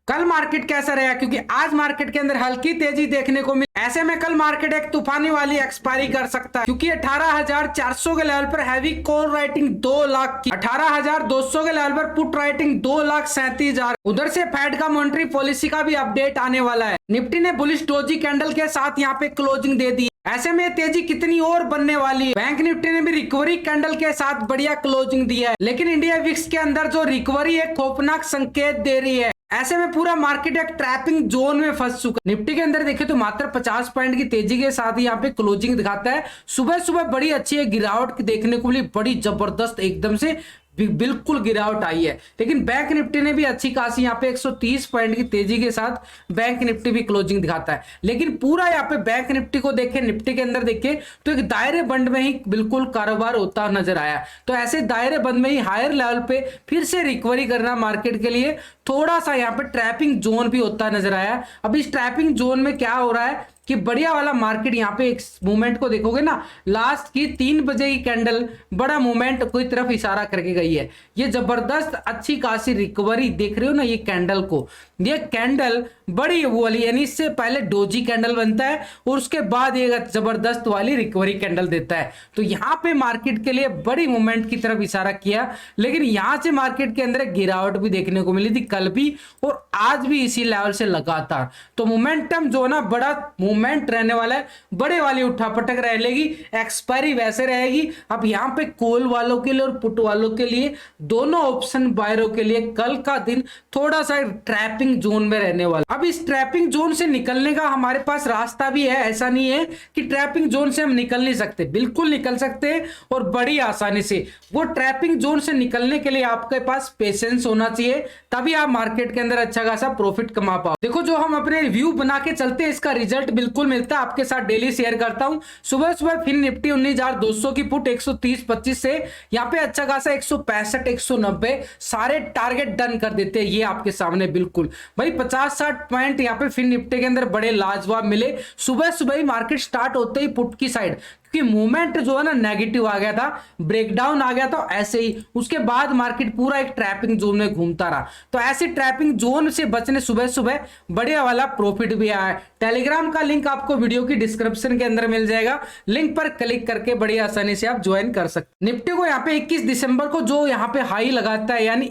कल मार्केट कैसा रहा, क्योंकि आज मार्केट के अंदर हल्की तेजी देखने को मिली। ऐसे में कल मार्केट एक तूफानी वाली एक्सपायरी कर सकता है, क्योंकि 18,400 के लेवल पर हैवी कॉल राइटिंग 2 लाख की, 18,200 के लेवल पर पुट राइटिंग 2,37,000। उधर से फेड का मॉनेटरी पॉलिसी का भी अपडेट आने वाला है। निफ्टी ने बुलिश डोजी कैंडल के साथ यहाँ पे क्लोजिंग दे दी। ऐसे में तेजी कितनी और बनने वाली है। बैंक निफ्टी ने भी रिकवरी कैंडल के साथ बढ़िया क्लोजिंग दिया है, लेकिन इंडिया विक्स के अंदर जो रिकवरी एक खौफनाक संकेत दे रही है। ऐसे में पूरा मार्केट एक ट्रैपिंग जोन में फंस चुका है। निफ्टी के अंदर देखे तो मात्र 50 पॉइंट की तेजी के साथ ही यहाँ पे क्लोजिंग दिखाता है। सुबह सुबह बड़ी अच्छी गिरावट देखने को मिली, बड़ी जबरदस्त एकदम से बिल्कुल गिरावट आई है। लेकिन बैंक निफ्टी ने भी अच्छी खासी यहाँ पे 130 पॉइंट की तेजी के साथ बैंक निफ्टी भी क्लोजिंग दिखाता है। लेकिन पूरा यहाँ पे बैंक निफ्टी को देखे, निफ्टी के अंदर देखे तो एक दायरे बंद में ही बिल्कुल कारोबार होता नजर आया। तो ऐसे दायरे बंद में ही हायर लेवल पे फिर से रिकवरी करना मार्केट के लिए थोड़ा सा यहाँ पे ट्रैपिंग जोन भी होता नजर आया। अब इस ट्रैपिंग जोन में क्या हो रहा है कि बढ़िया वाला मार्केट यहाँ पे एक मूवमेंट को देखोगे ना, लास्ट की 3 बजे की कैंडल बड़ा मूवमेंट कोई तरफ इशारा करके गई है। ये जबरदस्त अच्छी खासी रिकवरी देख रहे हो ना, ये कैंडल को, ये कैंडल बड़ी वो वाली, यानी इससे पहले डोजी कैंडल बनता है और उसके बाद ये जबरदस्त वाली रिकवरी कैंडल देता है। तो यहाँ पे मार्केट के लिए बड़ी मूवमेंट की तरफ इशारा किया, लेकिन यहां से मार्केट के अंदर गिरावट भी देखने को मिली थी कल भी और आज भी इसी लेवल से लगातार। तो मोमेंटम जो ना बड़ा मूवमेंट रहने वाला है, बड़े वाली उठापटक रहेगी, एक्सपायरी वैसे रहेगी। अब यहाँ पे कॉल वालों के लिए और पुट वालों के लिए, दोनों ऑप्शन बायरों के लिए कल का दिन थोड़ा सा ट्रैपिंग जोन में रहने वाला। अब इस ट्रैपिंग जोन से निकलने का हमारे पास रास्ता भी है, ऐसा नहीं है कि ट्रैपिंग जोन से हम निकल नहीं सकते, बिल्कुल निकल सकते हैं और बड़ी आसानी से। वो ट्रैपिंग जोन से निकलने के लिए आपके पास पेशेंस होना चाहिए, तभी आप मार्केट के अंदर अच्छा खासा प्रॉफिट कमा पाओ। देखो, जो हम अपने रिव्यू बना के चलते हैं इसका रिजल्ट बिल्कुल मिलता है, आपके साथ डेली शेयर करता हूं। सुबह सुबह फिर निफ्टी 19,200 की पुट 130-25 से यहाँ पे अच्छा खासा 165 190 सारे टारगेट डन कर देते हैं। ये आपके सामने बिल्कुल भाई 50-60 पॉइंट यहाँ पे फिर निफ्टी के अंदर बड़े लाजवाब मिले। सुबह सुबह ही मार्केट स्टार्ट होते ही पुट की साइड, क्योंकि मूवमेंट जो है ना नेगेटिव आ गया था, ब्रेकडाउन आ गया था, ऐसे ही उसके बाद मार्केट पूरा एक ट्रैपिंग जोन में घूमता रहा। तो ऐसे ट्रैपिंग जोन से बचने सुबह सुबह बढ़िया वाला प्रॉफिट भी आया है। टेलीग्राम का लिंक आपको वीडियो की डिस्क्रिप्शन के अंदर मिल जाएगा, लिंक पर क्लिक करके बड़ी आसानी से आप ज्वाइन कर सकते। निफ्टी को यहाँ पे 21 दिसंबर को जो यहाँ पे हाई लगाता है, यानी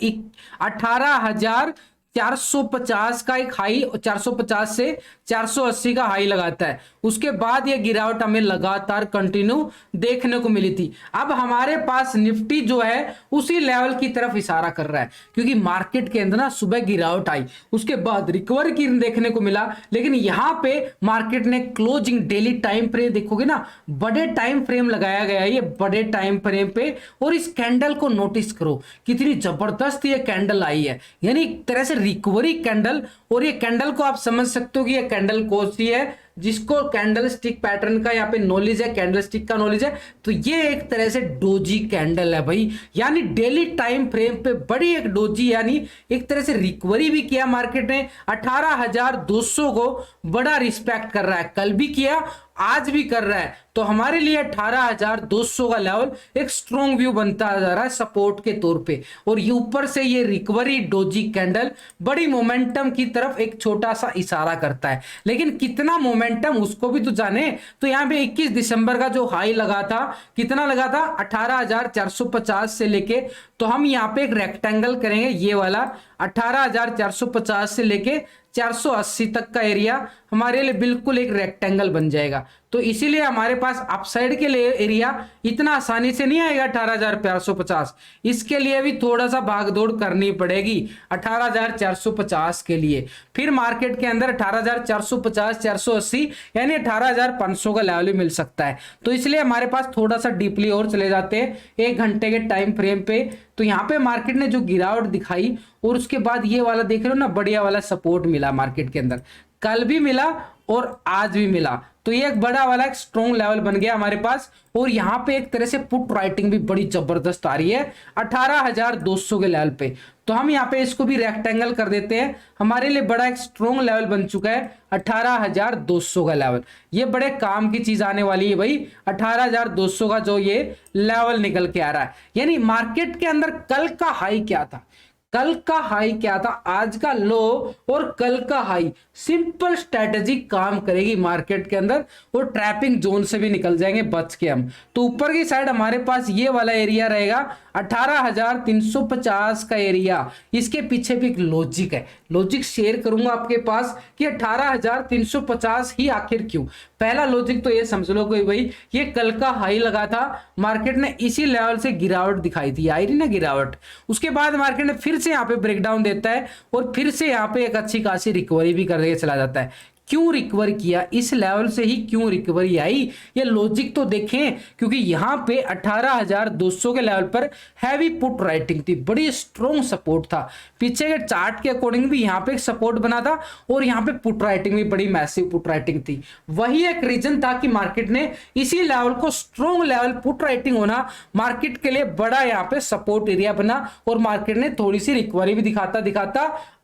18,450 का एक हाई, 450 से 480 का हाई लगाता है, उसके बाद ये गिरावट हमें लगातार कंटिन्यू देखने को मिली थी। अब हमारे पास निफ्टी जो है उसी लेवल की तरफ इशारा कर रहा है, क्योंकि मार्केट के अंदर ना सुबह गिरावट आई, उसके बाद रिकवरी की देखने को मिला। लेकिन यहां पे मार्केट ने क्लोजिंग डेली टाइम फ्रेम देखोगे ना, बड़े टाइम फ्रेम लगाया गया है, ये बड़े टाइम फ्रेम पे, और इस कैंडल को नोटिस करो कितनी जबरदस्त ये कैंडल आई है, यानी एक तरह से रिकवरी कैंडल। और ये कैंडल को आप समझ सकते हो कि ये कैंडल कौन सी है, जिसको कैंडल स्टिक पैटर्न का यहाँ पे नॉलेज है, कैंडल स्टिक का नॉलेज है, तो ये एक तरह से डोजी कैंडल है भाई, यानी डेली टाइम फ्रेम पे बड़ी एक डोजी, यानी एक तरह से रिकवरी भी किया मार्केट ने। 18,200 को बड़ा रिस्पेक्ट कर रहा है, कल भी किया, आज भी कर रहा है। तो हमारे लिए 18,200 का लेवल एक स्ट्रॉन्ग व्यू बनता जा रहा है सपोर्ट के तौर पे। और ये ऊपर से ये रिकवरी डोजी कैंडल बड़ी मोमेंटम की तरफ एक छोटा सा इशारा करता है, लेकिन कितना मोमेंटम उसको भी तो जाने। तो यहाँ पे 21 दिसंबर का जो हाई लगा था, कितना लगा था, 18,450 से लेके, तो हम यहाँ पे एक रेक्टेंगल करेंगे, ये वाला 18,450 से लेके 480 तक का एरिया हमारे लिए बिल्कुल एक रेक्टेंगल बन जाएगा। तो इसीलिए हमारे पास अपसाइड के लिए एरिया इतना आसानी से नहीं आएगा 18,450, इसके लिए भी थोड़ा सा भागदौड़ करनी पड़ेगी 18,450 के लिए। फिर मार्केट के अंदर 18,450 480 यानी 18,500 का लेवल भी मिल सकता है। तो इसलिए हमारे पास थोड़ा सा डीपली और चले जाते हैं 1 घंटे के टाइम फ्रेम पे। तो यहाँ पे मार्केट ने जो गिरावट दिखाई और उसके बाद ये वाला देख रहे हो ना, बढ़िया वाला सपोर्ट मिला मार्केट के अंदर, कल भी मिला और आज भी मिला। तो ये एक बड़ा वाला एक स्ट्रॉन्ग लेवल बन गया हमारे पास। और यहाँ पे एक तरह से पुट राइटिंग भी बड़ी जबरदस्त आ रही है 18,200 के लेवल पे। तो हम यहाँ पे इसको भी रेक्टेंगल कर देते हैं, हमारे लिए बड़ा एक स्ट्रॉन्ग लेवल बन चुका है 18,200 का लेवल। ये बड़े काम की चीज आने वाली है भाई, 18,200 का जो ये लेवल निकल के आ रहा है। यानी मार्केट के अंदर कल का हाई क्या था, कल का हाई क्या था, आज का लो और कल का हाई, सिंपल स्ट्रेटेजी काम करेगी मार्केट के अंदर और ट्रैपिंग जोन से भी निकल जाएंगे बच के हम। तो ऊपर की साइड हमारे पास ये वाला एरिया रहेगा 18,350 का एरिया। इसके पीछे भी एक लॉजिक है, लॉजिक शेयर करूंगा आपके पास कि 18,350 ही आखिर क्यों। पहला लॉजिक तो ये समझ लो कि भाई ये कल का हाई लगा था, मार्केट ने इसी लेवल से गिरावट दिखाई थी, आई रही ना गिरावट, उसके बाद मार्केट ने फिर से यहाँ पे ब्रेकडाउन देता है और फिर से यहाँ पे एक अच्छी खासी रिकवरी भी करके चला जाता है। क्यों रिकवर किया, इस लेवल से ही क्यों रिकवरी आई, ये लॉजिक तो देखें, क्योंकि यहाँ पे 18,200 के लेवल पर हैवी पुट राइटिंग थी, बड़ी स्ट्रॉन्ग सपोर्ट था। पीछे के चार्ट के अकॉर्डिंग भी यहाँ पे एक सपोर्ट बना था और यहाँ पे पुट राइटिंग भी बड़ी मैसिव पुट राइटिंग थी। वही एक रीजन था कि मार्केट ने इसी लेवल को स्ट्रॉन्ग लेवल पुट राइटिंग होना मार्केट के लिए बड़ा यहाँ पे सपोर्ट एरिया बना और मार्केट ने थोड़ी सी रिकवरी भी दिखाता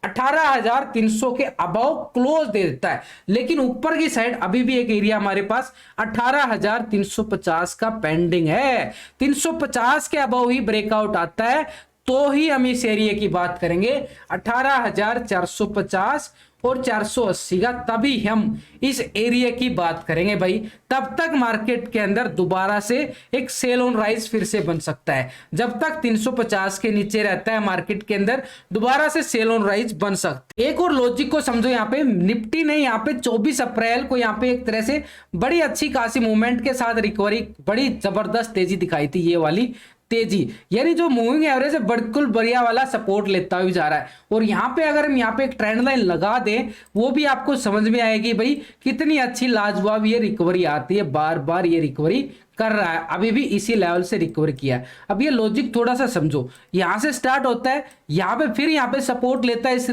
18,300 के अबाव क्लोज दे देता है। लेकिन ऊपर की साइड अभी भी एक एरिया हमारे पास 18,350 का पेंडिंग है। 350 के अबाव ही ब्रेकआउट आता है तो ही हम इस एरिया की बात करेंगे, 18,450 और 480 का, तभी हम इस एरिया की बात करेंगे भाई। तब तक मार्केट के अंदर दोबारा से एक सेल ऑन राइज फिर से बन सकता है। जब तक 350 के नीचे रहता है मार्केट के अंदर दोबारा से सेल ऑन राइज बन सकता है। एक और लॉजिक को समझो, यहाँ पे निफ्टी ने यहाँ पे 24 अप्रैल को यहाँ पे एक तरह से बड़ी अच्छी खासी मूवमेंट के साथ रिकवरी, बड़ी जबरदस्त तेजी दिखाई थी, ये वाली तेजी, यानी जो मूविंग एवरेज है बिल्कुल बढ़िया वाला सपोर्ट लेता हुआ जा रहा है। और यहाँ पे अगर हम यहाँ पे एक ट्रेंड लाइन लगा दें, वो भी आपको समझ में आएगी भाई कितनी अच्छी लाजवाब ये रिकवरी आती है, बार बार ये रिकवरी कर रहा है, अभी भी इसी लेवल से रिकवर किया है। अब ये लॉजिक थोड़ा सा समझो, यहां से स्टार्ट होता है, यहाँ पे फिर यहाँ पे सपोर्ट लेता है इस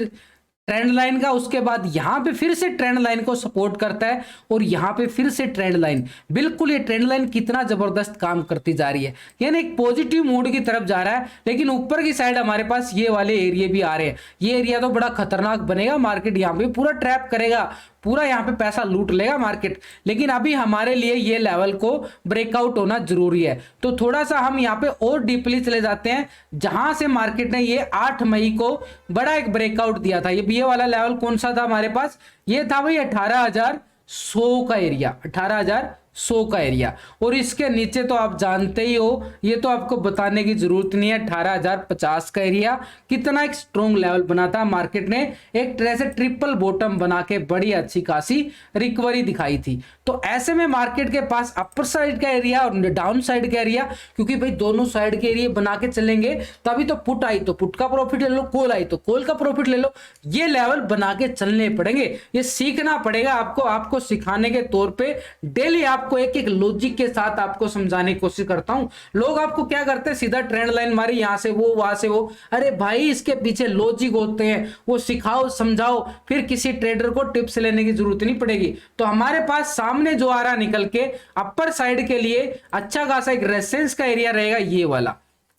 ट्रेंड लाइन का, उसके बाद यहां पे फिर से ट्रेंड लाइन को सपोर्ट करता है और यहां पे फिर से ट्रेंड लाइन, बिल्कुल ये ट्रेंड लाइन कितना जबरदस्त काम करती जा रही है, यानी एक पॉजिटिव मूड की तरफ जा रहा है। लेकिन ऊपर की साइड हमारे पास ये वाले एरिया भी आ रहे हैं, ये एरिया तो बड़ा खतरनाक बनेगा, मार्केट यहां पे पूरा ट्रैप करेगा, पूरा यहाँ पे पैसा लूट लेगा मार्केट। लेकिन अभी हमारे लिए ये लेवल को ब्रेकआउट होना जरूरी है। तो थोड़ा सा हम यहाँ पे और डीपली चले जाते हैं, जहां से मार्केट ने ये 8 मई को बड़ा एक ब्रेकआउट दिया था। ये वाला लेवल कौन सा था हमारे पास, ये था भाई 18,100 का एरिया, 18,100 का एरिया। और इसके नीचे तो आप जानते ही हो, ये तो आपको बताने की जरूरत नहीं है, 18,050 का एरिया कितना एक स्ट्रॉन्ग लेवल बना था। मार्केट ने एक तरह से ट्रिपल बॉटम बना के बड़ी अच्छी खासी रिकवरी दिखाई थी। तो ऐसे में मार्केट के पास अपर साइड का एरिया और डाउन साइड का एरिया, क्योंकि भाई दोनों साइड के एरिया बना के चलेंगे तभी तो पुट आई तो पुट का प्रॉफिट ले लो, कॉल आई तो कॉल का प्रॉफिट ले लो, ये लेवल बना के चलने पड़ेंगे। ये सीखना पड़ेगा आपको सिखाने के तौर पे डेली आपको एक एक लॉजिक के साथ आपको समझाने की कोशिश करता हूं। लोग आपको क्या करते हैं, सीधा ट्रेंड लाइन मारी, यहां से वो वहां से वो, अरे भाई इसके पीछे लॉजिक होते हैं, वो सिखाओ समझाओ, फिर किसी ट्रेडर को टिप्स लेने की जरूरत नहीं पड़ेगी। तो हमारे पास सामने जो आ रहा निकल के अपर साइड के लिए अच्छा खासा एक रेजिस्टेंस का एरिया रहेगा, ये वाला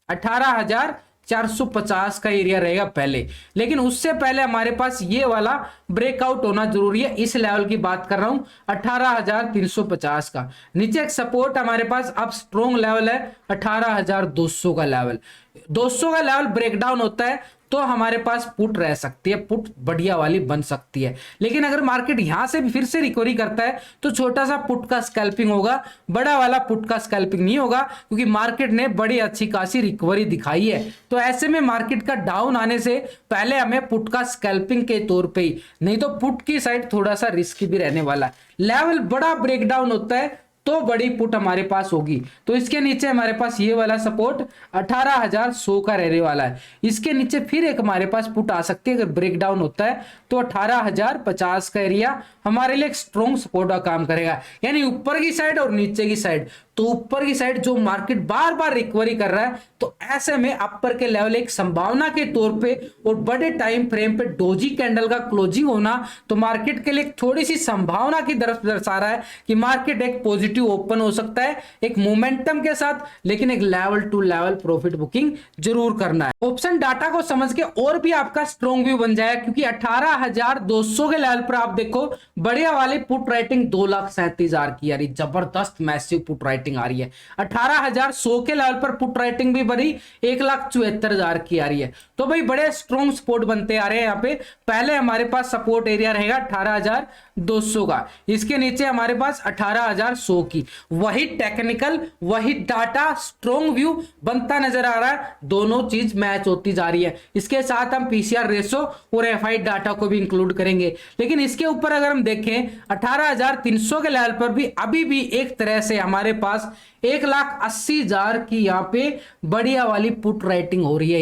18,450 का एरिया रहेगा पहले। लेकिन उससे पहले हमारे पास ये वाला ब्रेकआउट होना जरूरी है, इस लेवल की बात कर रहा हूं 18,350 का। नीचे एक सपोर्ट हमारे पास अब स्ट्रॉन्ग लेवल है 18,200 का लेवल। 200 का लेवल ब्रेकडाउन होता है तो हमारे पास पुट रह सकती है, पुट बढ़िया वाली बन सकती है। लेकिन अगर मार्केट यहां से भी फिर से रिकवरी करता है तो छोटा सा पुट का स्कैल्पिंग होगा, बड़ा वाला पुट का स्कैल्पिंग नहीं होगा, क्योंकि मार्केट ने बड़ी अच्छी खासी रिकवरी दिखाई है। तो ऐसे में मार्केट का डाउन आने से पहले हमें पुट का स्कैल्पिंग के तौर पे ही, नहीं तो पुट की साइड थोड़ा सा रिस्की भी रहने वाला है। लेवल बड़ा ब्रेकडाउन होता है तो बड़ी पुट हमारे पास होगी। तो इसके नीचे हमारे पास ये वाला सपोर्ट 18,100 का रहने वाला है। इसके नीचे फिर एक हमारे पास पुट आ सकती है, अगर ब्रेकडाउन होता है तो 18,050 का एरिया हमारे लिए एक स्ट्रॉन्ग सपोर्ट का काम करेगा, यानी ऊपर की साइड और नीचे की साइड। तो ऊपर की साइड जो मार्केट बार बार रिकवरी कर रहा है, तो ऐसे में अपर के लेवल एक संभावना के तौर पे और बड़े टाइम फ्रेम पे डोजी कैंडल का क्लोजिंग होना, तो मार्केट के लिए थोड़ी सी संभावना की तरफ दर्शा रहा है कि मार्केट एक पॉजिटिव पॉजिटिव ओपन हो सकता है एक मोमेंटम के साथ, लेकिन एक level two level profit booking जरूर करना है। ऑप्शन डाटा को समझ के और भी आपका स्ट्रॉन्ग व्यू बन जाएगा, क्योंकि 18,200 के लेवल पर आप देखो बढ़िया वाली पुट राइटिंग 2,37,000 की आ रही, जबरदस्त मैसिव पुट राइटिंग आ रही है। 18,100 के लेवल पर पुट राइटिंग भी बड़ी 1,74,000 की आ रही है। तो भाई बड़े स्ट्रॉन्ग सपोर्ट बनते आ रहे हैं। यहाँ पे पहले हमारे पास सपोर्ट एरिया रहेगा 18,200 का, इसके नीचे हमारे पास 18,100 की, वही टेक्निकल वही डाटा स्ट्रॉन्ग व्यू बनता नजर आ रहा है। दोनों चीज मैच होती जा रही है। इसके साथ हम पीसीआर रेशो और एफआई डाटा को भी इंक्लूड करेंगे। लेकिन इसके ऊपर अगर हम देखें 18,300 के लेवल पर भी अभी भी एक तरह से हमारे पास 1,80,000 की यहाँ पे बढ़िया वाली पुट राइटिंग हो रही है।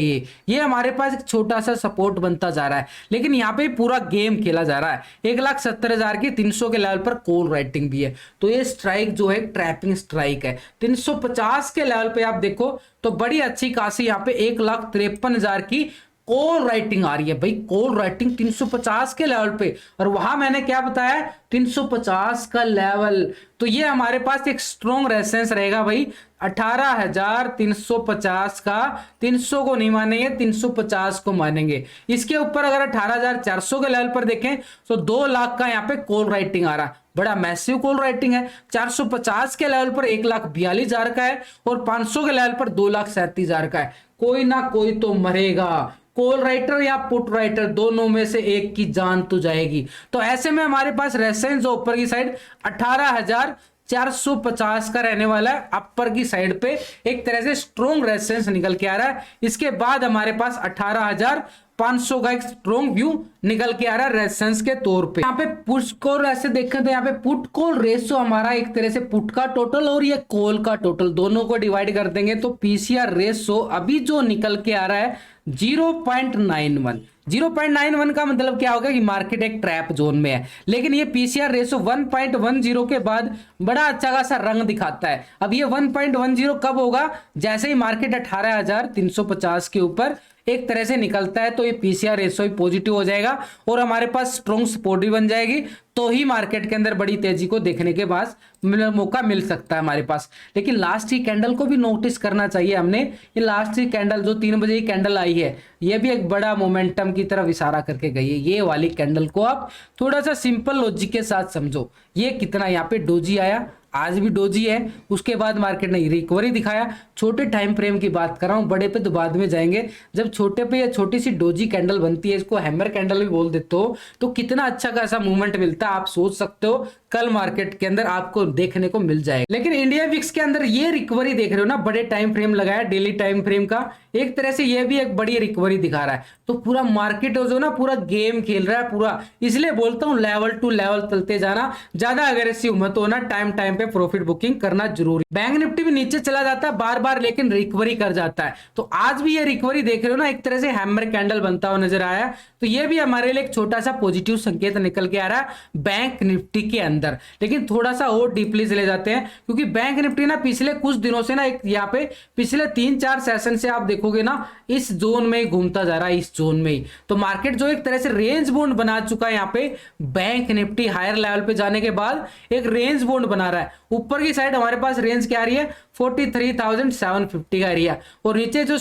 ये हमारे पास एक छोटा सा सपोर्ट बनता जा रहा है, लेकिन यहाँ पे पूरा गेम खेला जा रहा है। 1,70,000 की 300 के लेवल पर कॉल राइटिंग भी है, तो ये स्ट्राइक जो है ट्रैपिंग स्ट्राइक है। 350 के लेवल पे आप देखो तो बड़ी अच्छी खासी यहाँ पे 1,53,000 की कॉल राइटिंग आ रही है। भाई कॉल राइटिंग 350 के लेवल पे, और वहां मैंने क्या बताया 350 का लेवल, तो ये हमारे पास एक स्ट्रॉन्ग रेफरेंस रहेगा भाई। 18,350 का 300 को नहीं मानेंगे, 350 को मानेंगे। इसके ऊपर अगर 18,400 के लेवल पर देखें तो 2 लाख का यहाँ पे कॉल राइटिंग आ रहा, बड़ा मैसिव कॉल राइटिंग है। 450 के लेवल पर 1,42,000 का है, और 500 के लेवल पर 2,37,000 का है। कोई ना कोई तो मरेगा, कॉल राइटर या पुट राइटर, दोनों में से एक की जान तो जाएगी। तो ऐसे में हमारे पास रेफरेंस ऊपर की साइड 18,450 का रहने वाला है। अपर की साइड पे एक तरह से स्ट्रॉन्ग रेफरेंस निकल के आ रहा है। इसके बाद हमारे पास 18,500 का एक स्ट्रॉन्ग व्यू निकल के आ रहा है रेफरेंस के तौर पे। यहाँ पे पुट कॉल ऐसे देखें तो यहाँ पे पुट कॉल रेशो हमारा एक तरह से पुट का टोटल और ये कॉल का टोटल दोनों को डिवाइड कर देंगे तो पीसीआर रेशो अभी जो निकल के आ रहा है 0.91। 0.91 का मतलब क्या होगा कि मार्केट एक ट्रैप जोन में है, लेकिन ये पीसीआर रेशो 1.10 के बाद बड़ा अच्छा खासा रंग दिखाता है। अब ये 1.10 कब होगा, जैसे ही मार्केट 18,350 के ऊपर एक तरह से निकलता है तो ये पीसीआर रेशो ही पॉजिटिव हो जाएगा और हमारे पास स्ट्रॉन्ग सपोर्ट भी बन जाएगी, तो ही मार्केट के अंदर बड़ी तेजी को देखने के बाद मौका मिल सकता है हमारे पास। लेकिन लास्ट की कैंडल को भी नोटिस करना चाहिए हमने। ये लास्ट की कैंडल जो 3 बजे की कैंडल आई है, ये भी एक बड़ा मोमेंटम की तरफ इशारा करके गई है। ये वाली कैंडल को आप थोड़ा सा सिंपल लॉजिक के साथ समझो। ये कितना यहाँ पे डोजी आया, आज भी डोजी है, उसके बाद मार्केट ने रिकवरी दिखाया। छोटे टाइम फ्रेम की बात कर रहा हूं, बड़े पे तो बाद में जाएंगे। जब छोटे पे ये छोटी सी डोजी कैंडल बनती है, इसको हैमर कैंडल भी बोल देते हो, तो कितना अच्छा खासा मूवमेंट मिलता है आप सोच सकते हो। कल मार्केट के अंदर आपको देखने को मिल जाएगा। लेकिन इंडिया विक्स के अंदर ये रिकवरी देख रहे हो ना, बड़े टाइम फ्रेम लगाया, डेली टाइम फ्रेम का, एक तरह से ये भी एक बड़ी रिकवरी दिखा रहा है। तो पूरा मार्केट जो ना पूरा गेम खेल रहा है पूरा, इसलिए बोलता हूं लेवल टू लेवल चलते जाना, ज्यादा अग्रेसिव मत होना, टाइम टाइम पे प्रॉफिट बुकिंग करना जरूरी। बैंक निफ्टी भी नीचे चला जाता है बार बार, लेकिन रिकवरी कर जाता है। तो आज भी ये रिकवरी देख रहे हो ना, एक तरह से हैमर कैंडल बनता हुआ नजर आया। तो ये भी हमारे लिए एक छोटा सा पॉजिटिव संकेत निकल के आ रहा है बैंक निफ्टी के अंदर। लेकिन थोड़ा सा और डीपली चले जाते हैं, क्योंकि बैंक निफ्टी ना पिछले कुछ दिनों से ना एक यहाँ पे पिछले 3-4 सेशन से आप देखोगे ना इस जोन में ही घूमता जा रहा है, इस जोन में ही। तो मार्केट जो एक तरह से रेंज बाउंड बना चुका है, यहाँ पे बैंक निफ्टी हायर लेवल पे जाने के बाद एक रेंज बाउंड बना रहा है। ऊपर की साइड हमारे पास रेंज क्या आ रही है 43,750 का एरिया, और नीचे जो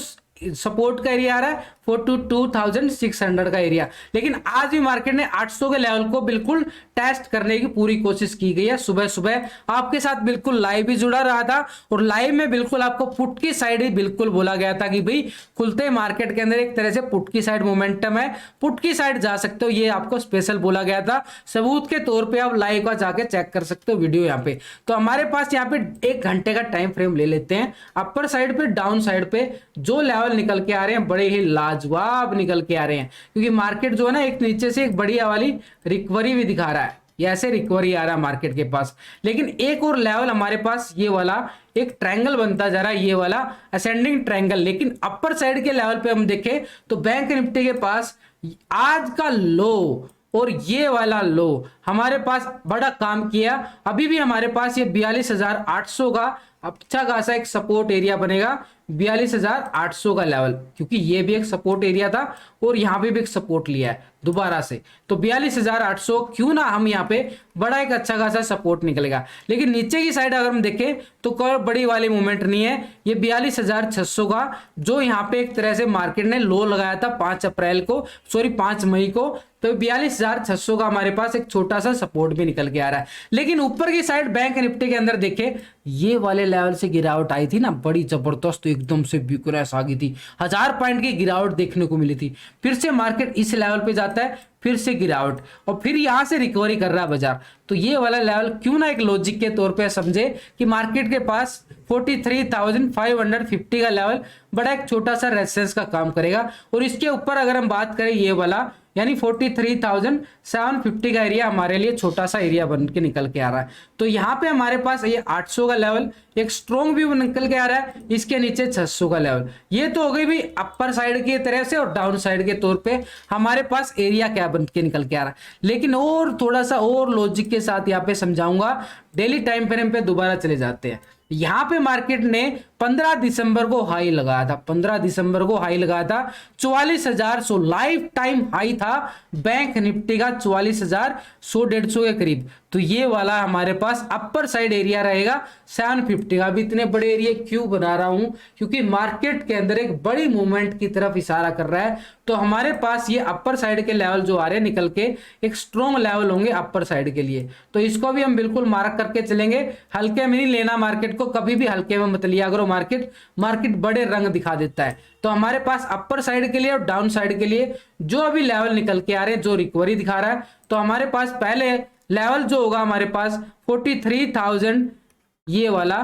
सपोर्ट का एरिया आ रहा है 42,600 का एरिया। लेकिन आज भी मार्केट ने 800 के लेवल को बिल्कुल टेस्ट करने की पूरी कोशिश की गई है। सुबह सुबह आपके साथ बिल्कुल लाइव भी जुड़ा रहा था, और लाइव में बिल्कुल आपको पुट की साइड ही बिल्कुल बोला गया था कि भाई खुलते मार्केट के अंदर एक तरह से पुट की साइड मोमेंटम है, पुट की साइड जा सकते हो, ये आपको स्पेशल बोला गया था। सबूत के तौर पर आप लाइव का जाके चेक कर सकते हो वीडियो यहाँ पे। तो हमारे पास यहाँ पे 1 घंटे का टाइम फ्रेम ले लेते हैं। अपर साइड पे डाउन साइड पे जो लेवल निकल के आ रहे हैं बड़े ही लाजवाब निकल के आ रहे हैं, क्योंकि मार्केट जो है ना एक नीचे से एक बढ़िया वाली रिकवरी भी दिखा रहा है। ये ऐसे रिकवरी आ रहा है मार्केट के पास। लेकिन एक और लेवल हमारे पास ये वाला एक ट्रायंगल बनता जा रहा है, ये वाला असेंडिंग ट्रायंगल। लेकिन अपर साइड के लेवल पे हम देखें तो बैंक निफ्टी के पास आज का लो और ये वाला लो हमारे पास बड़ा काम किया। अभी भी हमारे पास ये 42,800 का अच्छा खासा एक सपोर्ट एरिया बनेगा। 42,800 का लेवल, क्योंकि ये भी एक सपोर्ट एरिया था और यहाँ पे भी एक सपोर्ट लिया है दोबारा से। तो 42,800 क्यों ना हम यहाँ पे बड़ा एक अच्छा खासा सपोर्ट निकलेगा। लेकिन नीचे की साइड अगर हम देखें तो कोई बड़ी वाली मूवमेंट नहीं है। ये 42,600 का जो यहाँ पे एक तरह से मार्केट ने लो लगाया था 5 मई को, तो 42,600 का हमारे पास एक छोटा सा सपोर्ट भी निकल के आ रहा है। लेकिन ऊपर की साइड बैंक निफ्टी के अंदर देखें, ये वाले लेवल से गिरावट आई थी ना बड़ी जबरदस्त, तो एकदम से वीकनेस आ गई थी, 1000 पॉइंट की गिरावट देखने को मिली थी। फिर से मार्केट इस लेवल पे जाता है, फिर से गिरावट, और फिर यहां से रिकवरी कर रहा है बाजार। तो ये वाला लेवल क्यों ना एक लॉजिक के तौर पे समझे कि मार्केट के पास 43,550 का लेवल बड़ा एक छोटा सा रेजिस्टेंस का काम करेगा। और इसके ऊपर अगर हम बात करें ये वाला, यानी 43,750 का एरिया हमारे लिए छोटा सा एरिया बन के निकल के आ रहा है। तो यहाँ पे हमारे पास ये 800 का लेवल एक स्ट्रॉन्ग व्यू निकल के आ रहा है, इसके नीचे 600 का लेवल। ये तो हो गई भी अपर साइड की तरह से, और डाउन साइड के तौर पे हमारे पास एरिया क्या बन के निकल के आ रहा है। लेकिन और थोड़ा सा और लॉजिक के साथ यहाँ पे समझाऊंगा। डेली टाइम फ्रेम पे दोबारा चले जाते हैं। यहां पे मार्केट ने 15 दिसंबर को हाई लगाया था, 15 दिसंबर को हाई लगाया था 44,100, लाइफ टाइम हाई था बैंक निफ्टी का 44,100-150 के करीब। तो ये वाला हमारे पास अपर साइड एरिया रहेगा 750 का। भी इतने बड़े एरिया क्यों बना रहा हूं, क्योंकि मार्केट के अंदर एक बड़ी मूवमेंट की तरफ इशारा कर रहा है। तो हमारे पास ये अपर साइड के लेवल जो आ रहे हैं निकल के एक स्ट्रॉन्ग लेवल होंगे अपर साइड के लिए। तो इसको भी हम बिल्कुल मार्क करके चलेंगे। हल्के में नहीं लेना मार्केट को, कभी भी हल्के में मत लिया करो मार्केट बड़े रंग दिखा देता है। तो हमारे पास अपर साइड के लिए और डाउन साइड के लिए जो अभी लेवल निकल के आ रहे हैं, जो रिकवरी दिखा रहा है, तो हमारे पास पहले लेवल जो होगा हमारे पास 43,000, ये वाला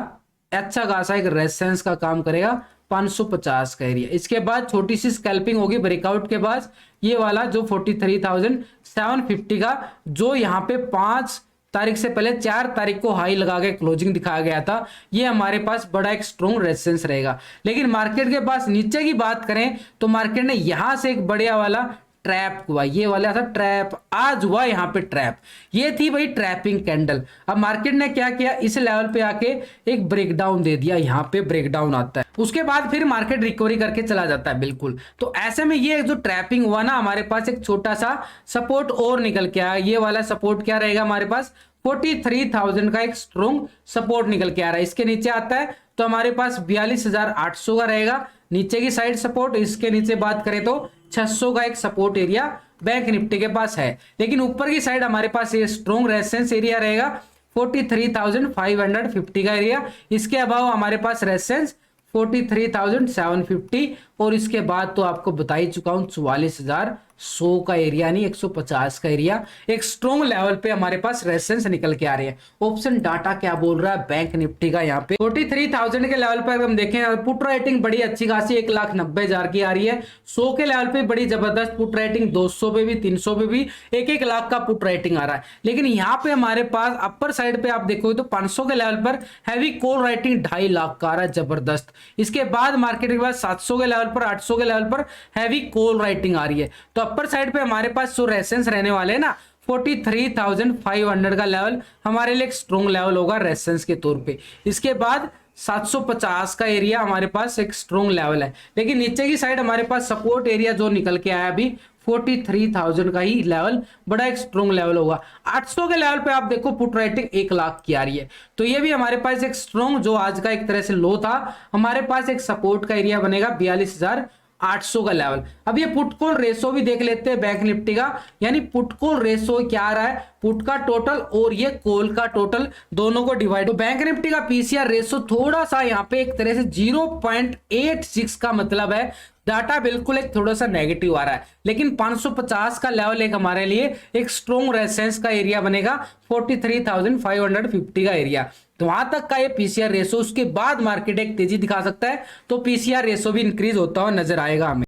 अच्छा खासा एक रेजिस्टेंस का काम करेगा, 550 का एरिया। इसके बाद छोटी सी स्कैल्पिंग होगी ब्रेकआउट के बाद, ये वाला जो 43,750 का, जो यहाँ पे 5 तारीख से पहले 4 तारीख को हाई लगा के क्लोजिंग दिखाया गया था, ये हमारे पास बड़ा एक स्ट्रॉन्ग रेजिस्टेंस रहेगा। लेकिन मार्केट के पास नीचे की बात करें तो मार्केट ने यहां से एक बढ़िया वाला ट्रैप हुआ, ये वाला था ट्रैप, आज हुआ यहाँ पे ट्रैप, ये थी भाई ट्रैपिंग कैंडल। अब मार्केट ने क्या किया, इस लेवल पे आके एक ब्रेकडाउन दे दिया, यहाँ पे ब्रेकडाउन आता है, उसके बाद फिर मार्केट रिकवरी करके चला जाता है बिल्कुल। तो ऐसे में ये जो ट्रैपिंग हुआ ना, हमारे पास एक छोटा सा सपोर्ट और निकल के आया। ये वाला सपोर्ट क्या रहेगा हमारे पास, 43,000 का एक स्ट्रॉन्ग सपोर्ट निकल के आ रहा है। इसके नीचे आता है तो हमारे पास 42,800 का रहेगा नीचे की साइड सपोर्ट। इसके नीचे बात करें तो 600 का एक सपोर्ट एरिया बैंक निफ्टी के पास है। लेकिन ऊपर की साइड हमारे पास ये स्ट्रॉन्ग रेजिस्टेंस एरिया रहेगा 43,550 का एरिया। इसके अलावा हमारे पास रेजिस्टेंस 43,750, और इसके बाद तो आपको बता ही चुका हूं 44,100 का एरिया, नहीं 150 का एरिया, एक स्ट्रॉन्ग लेवल पे हमारे पास रेजिस्टेंस निकल के आ रही है। ऑप्शन डाटा क्या बोल रहा है बैंक निफ्टी का, यहाँ पे 43,000 के लेवल पर अगर हम देखें पुट राइटिंग बड़ी अच्छी खासी 1,90,000 की आ रही है। 100 के लेवल पे बड़ी जबरदस्त पुट राइटिंग, 200 पे भी 300 पे भी 1-1 लाख का पुट राइटिंग आ रहा है। लेकिन यहाँ पे हमारे पास अपर साइड पे आप देखोगे तो 500 के लेवल पर हैवी कॉल राइटिंग 2.5 लाख का आ रहा है, जबरदस्त। इसके बाद मार्केट के बाद 700 के लेवल पर, 800 के लेवल पर हैवी कॉल राइटिंग आ रही है। तो अपर साइड पे हमारे पास जो रेजिस्टेंस रहने वाले हैं ना 43,500 का लेवल हमारे लिए एक स्ट्रॉन्ग लेवल होगा रेजिस्टेंस के तौर पे। इसके बाद 750 का एरिया हमारे पास एक स्ट्रॉन्ग लेवल है। लेकिन नीचे की साइड हमारे पास सपोर्ट एरिया जो निकल के आया अभी 43,000 का ही लेवल बड़ा एक स्ट्रॉन्ग लेवल होगा। 800 के लेवल पे आप देखो पुट राइटिंग 1 लाख की आ रही है। तो ये भी हमारे पास एक स्ट्रॉन्ग, जो आज का एक तरह से लो था, हमारे पास एक सपोर्ट का एरिया बनेगा 42,800 का लेवल। अब ये पुट कॉल रेशो भी देख लेते हैं बैंक निफ्टी का, यानी पुट कॉल रेशो क्या आ रहा है, पुट का टोटल और ये कॉल का टोटल दोनों को डिवाइड। तो बैंक निफ्टी का पीसीआर रेशो थोड़ा सा यहाँ पे एक तरह से 0.86 का मतलब है डाटा बिल्कुल एक थोड़ा सा नेगेटिव आ रहा है। लेकिन 550 का लेवल एक हमारे लिए एक स्ट्रॉन्ग रेजिस्टेंस का एरिया बनेगा 43,550 का एरिया। तो वहां तक का ये पीसीआर रेशो, उसके बाद मार्केट एक तेजी दिखा सकता है, तो पीसीआर रेशो भी इंक्रीज होता हुआ नजर आएगा हमें।